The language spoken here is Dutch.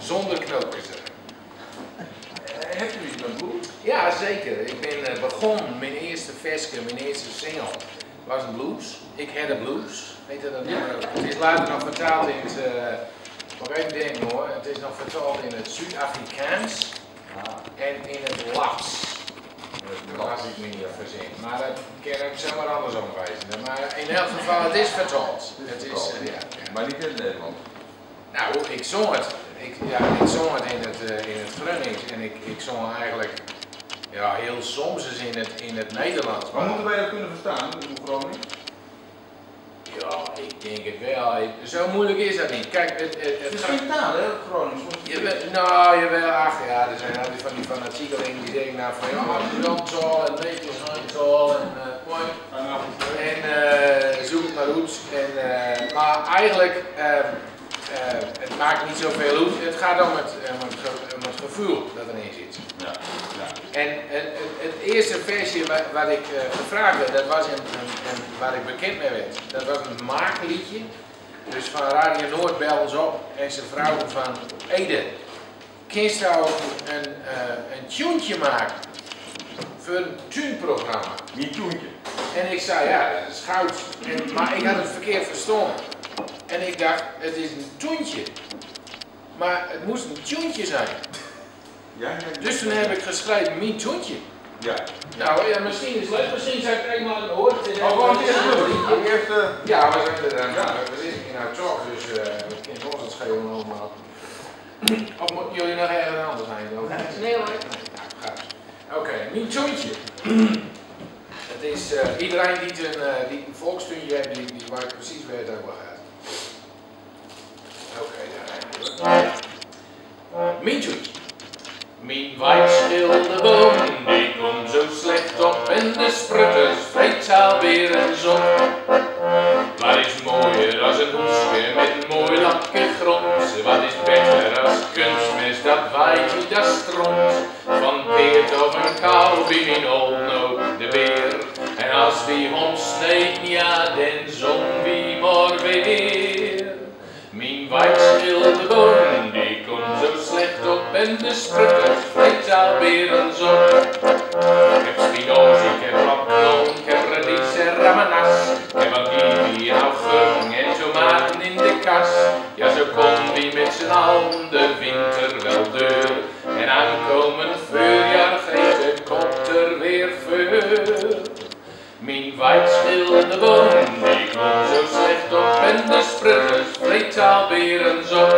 zonder knoopjes erin. Hebt u iets met blues? Ja, zeker. Ik ben begonnen, mijn eerste versje, mijn eerste single was een blues. Ik had een blues, weet je dat nummer ook. Het is later nog vertaald in het, mag even denken hoor, het is nog vertaald in het Zuid-Afrikaans en in het Laps. Dat was ik me niet op verzin, maar dat kan ik zomaar anders omwijzen. Maar in elk geval, het is vertaald. Het is, ja. Maar niet in het Nederlands. Nou, ik zong het. Ik zong het in het Gronings en ik zong eigenlijk ja, heel soms eens in het Nederlands. Maar moeten wij dat kunnen verstaan, hoe Gronings? Ja, ik denk het wel. Zo moeilijk is dat niet. Kijk, het is geen taal, hè, Gronings? Nou, jawel, ach ja, er zijn altijd van die fanatiekelingen die zeggen nou van ja, Randzaal en beetje Handzaal en zoek het maar uit. Maar eigenlijk, het maakt niet zoveel uit. Het gaat om het gevoel dat erin zit. Ja, ja. En het eerste versje wat ik gevraagd werd, dat was waar ik bekend mee werd. Dat was een maakliedje. Dus van Radio Noord bel ons op en zijn vrouw van Ede. Kinst nou een tuentje maken voor een tuinprogramma. Niet tuentje. En ik zei ja, dat is goud. Maar ik had het verkeerd verstaan. En ik dacht, het is een toentje. Maar het moest een tuentje zijn. Ja, Dus toen heb ik geschreven, mijn toentje. Ja. Nou ja, misschien is het leuk. Misschien zou ik eenmaal een hoor. Gewoon eerst ja, we zijn er dan. We zitten hier nou toch, dus we kunnen ons het schelen allemaal. Of moeten jullie nog ergens anders zijn? Nee hoor. Nou, gaat. Oké, mijn toentje. Het is iedereen die een volkstuntje heeft, die weet precies waar het over gaat. Oké, daar rijden we. Mijn toentje. Mijn wijkschilde boom, die komt zo slecht op en de sprutters vreet alweer eens op. Wat is mooier als een hoesje met een mooi lakke grond? Wat is beter als kunstmest, dat waait, dat stront? Van Peert of een kou bij mijn olno de beer. En als die hond sneed, ja, dan zong wie maar weer. Mijn wijkschilde boom, die komt zo slecht op en de sprutters vreet alweer eens op. Ik heb spinazie, ik heb lapknoon, ik heb radies en ramenas. Ik heb kiwi en augurk en tomaten in de kas. Ja, zo kon wie met z'n allen de winter wel deur. En aankomend voorjaar geeft de kop er weer voor. Mijn wijkschilde boom, die komt zo slecht op en de sprutters vreet alweer eens op.